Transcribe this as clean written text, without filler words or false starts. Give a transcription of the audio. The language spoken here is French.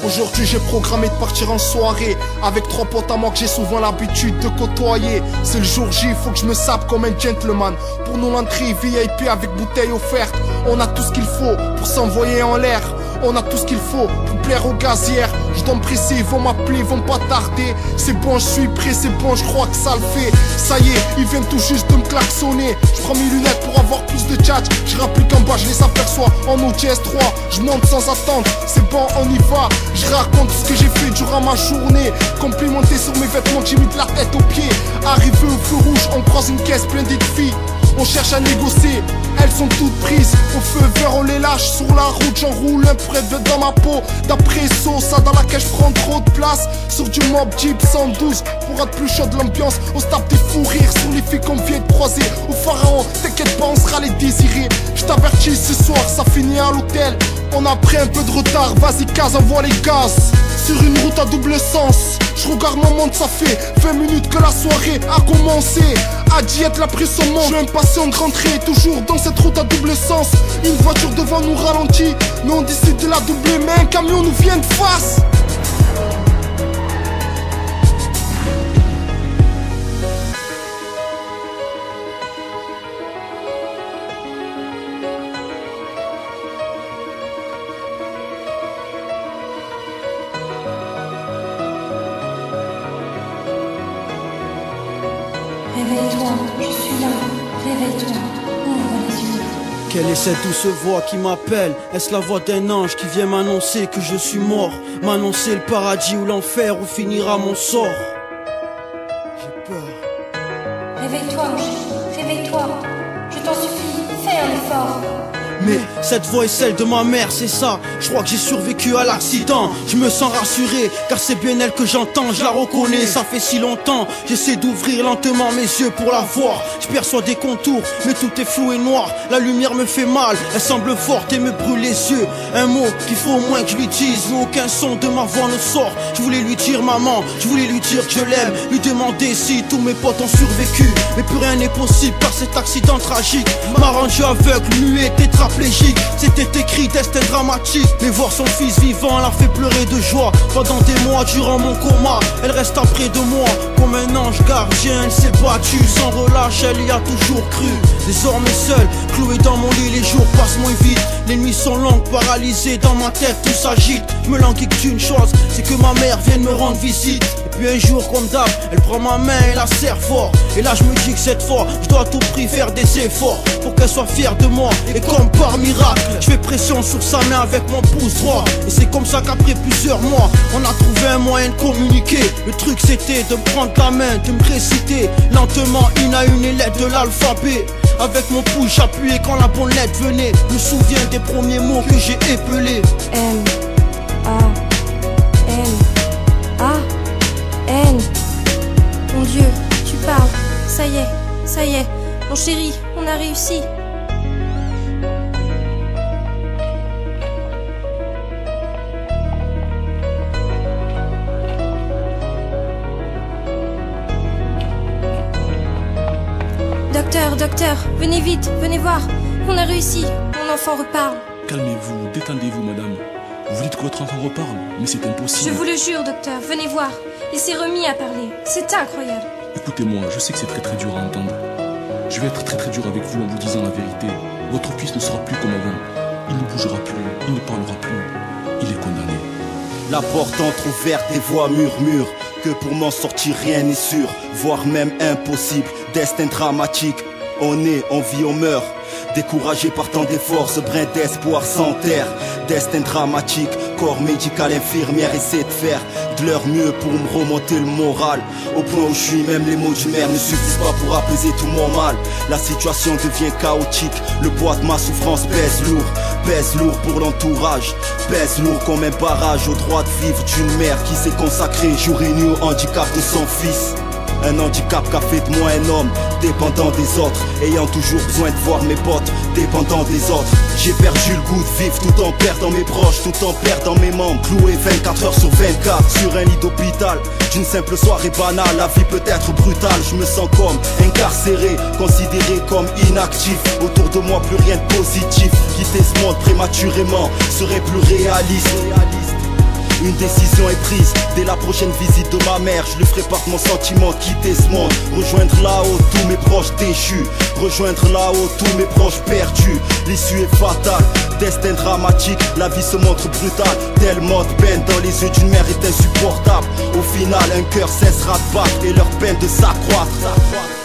Aujourd'hui j'ai programmé de partir en soirée avec 3 potes à moi que j'ai souvent l'habitude de côtoyer. C'est le jour J, faut que je me sape comme un gentleman. Pour nous l'entrée VIP avec bouteille offerte. On a tout ce qu'il faut pour s'envoyer en l'air. On a tout ce qu'il faut pour plaire aux gazières. Je dois me presser, ils vont m'appeler, ils vont pas tarder. C'est bon, je suis prêt, c'est bon, je crois que ça le fait. Ça y est, ils viennent tout juste de me klaxonner. Je prends mes lunettes pour avoir plus de tchatch. Je plus qu'en bas, je les aperçois en OTS 3. Je monte sans attendre, c'est bon, on y va. Je raconte ce que j'ai fait durant ma journée. Complimenté sur mes vêtements, j'imite la tête aux pieds. Arrivé au feu rouge, on croise une caisse pleine de filles. On cherche à négocier, elles sont toutes prises. Au feu vert on les lâche, sur la route j'enroule un prêt dans ma peau. D'après ça dans laquelle je prends trop de place. Sur du mob Jeep 112, pour être plus chaud de l'ambiance. On se tape des fous rires sur les filles qu'on vient de croiser. Au pharaon, t'inquiète pas on sera les désirés. Je t'avertis ce soir, ça finit à l'hôtel. On a pris un peu de retard, vas-y case, envoie les gaz. Sur une route à double sens, je regarde mon monde, ça fait 20 minutes que la soirée a commencé. À diète la pression monte, je suis impatient de rentrer. Toujours dans cette route à double sens. Une voiture devant nous ralentit, nous on décide de la doubler, mais un camion nous vient de face. Réveille-toi, je suis là, réveille-toi, ouvre les yeux. Quelle est cette douce voix qui m'appelle? Est-ce la voix d'un ange qui vient m'annoncer que je suis mort? M'annoncer le paradis ou l'enfer où finira mon sort? J'ai peur. Réveille-toi, mon chéri, réveille-toi, je t'en supplie, fais un effort. Mais cette voix est celle de ma mère, c'est ça. Je crois que j'ai survécu à l'accident. Je me sens rassuré, car c'est bien elle que j'entends. Je la reconnais, ça fait si longtemps. J'essaie d'ouvrir lentement mes yeux pour la voir. Je perçois des contours, mais tout est flou et noir. La lumière me fait mal, elle semble forte et me brûle les yeux. Un mot qu'il faut au moins que je lui dise, mais aucun son de ma voix ne sort. Je voulais lui dire maman, je voulais lui dire que je l'aime. Lui demander si tous mes potes ont survécu. Mais plus rien n'est possible, car cet accident tragique m'a rendu aveugle, muet, tétraplégique. C'était écrit, destin dramatique. Mais voir son fils vivant l'a fait pleurer de joie. Pendant des mois durant mon coma, elle reste près de moi comme un ange gardien. Elle s'est battue sans relâche, elle y a toujours cru. Désormais seul, cloué dans mon lit, les jours passent moins vite. Les nuits sont longues, paralysées dans ma tête, tout s'agite. Je me languis qu'une chose, c'est que ma mère vienne me rendre visite. Et puis un jour comme d'hab, elle prend ma main et la serre fort. Et là je me dis que cette fois, je dois à tout prix faire des efforts pour qu'elle soit fière de moi. Et comme par miracle, je fais pression sur sa main avec mon pouce droit. Et c'est comme ça qu'après plusieurs mois, on a trouvé un moyen de communiquer. Le truc c'était de me prendre la main, de me réciter lentement une à une les lettres de l'alphabet. Avec mon pouce j'appuyais quand la bonne lettre venait. Je me souviens des premiers mots que j'ai épelés. M, A, N, A, N. Mon Dieu, tu parles. Ça y est, mon chéri, on a réussi. Docteur, venez vite, venez voir. On a réussi, mon enfant reparle. Calmez-vous, détendez-vous, madame. Vous dites que votre enfant reparle, mais c'est impossible. Je vous le jure, docteur, venez voir. Il s'est remis à parler. C'est incroyable. Écoutez-moi, je sais que c'est très dur à entendre. Je vais être très dur avec vous en vous disant la vérité. Votre fils ne sera plus comme avant. Il ne bougera plus, il ne parlera plus. Il est condamné. La porte entrouverte, des voix murmurent que pour m'en sortir rien n'est sûr, voire même impossible. Destin dramatique, on est, on vit, on meurt. Découragé par tant d'efforts, ce brin d'espoir s'enterre. Destin dramatique, corps médical, infirmière essaie de faire de leur mieux pour me remonter le moral. Au point où je suis, même les mots du maire ne suffisent pas pour apaiser tout mon mal. La situation devient chaotique, le poids de ma souffrance pèse lourd pour l'entourage. Pèse lourd comme un barrage au droit de vivre d'une mère qui s'est consacrée jour et nuit au handicap de son fils. Un handicap qu'a fait de moi un homme dépendant des autres, ayant toujours besoin de voir mes potes dépendant des autres. J'ai perdu le goût de vivre tout en perdant mes proches, tout en perdant mes membres. Cloué 24 heures sur 24 sur un lit d'hôpital. D'une simple soirée banale, la vie peut être brutale. Je me sens comme incarcéré, considéré comme inactif. Autour de moi plus rien de positif. Quitter ce monde prématurément serait plus réaliste. Une décision est prise, dès la prochaine visite de ma mère je lui ferai part de mon sentiment de quitter ce monde. Rejoindre là-haut tous mes proches déchus, rejoindre là-haut tous mes proches perdus. L'issue est fatale, destin dramatique, la vie se montre brutale. Tellement de peine dans les yeux d'une mère est insupportable. Au final un cœur cessera de battre et leur peine de s'accroître.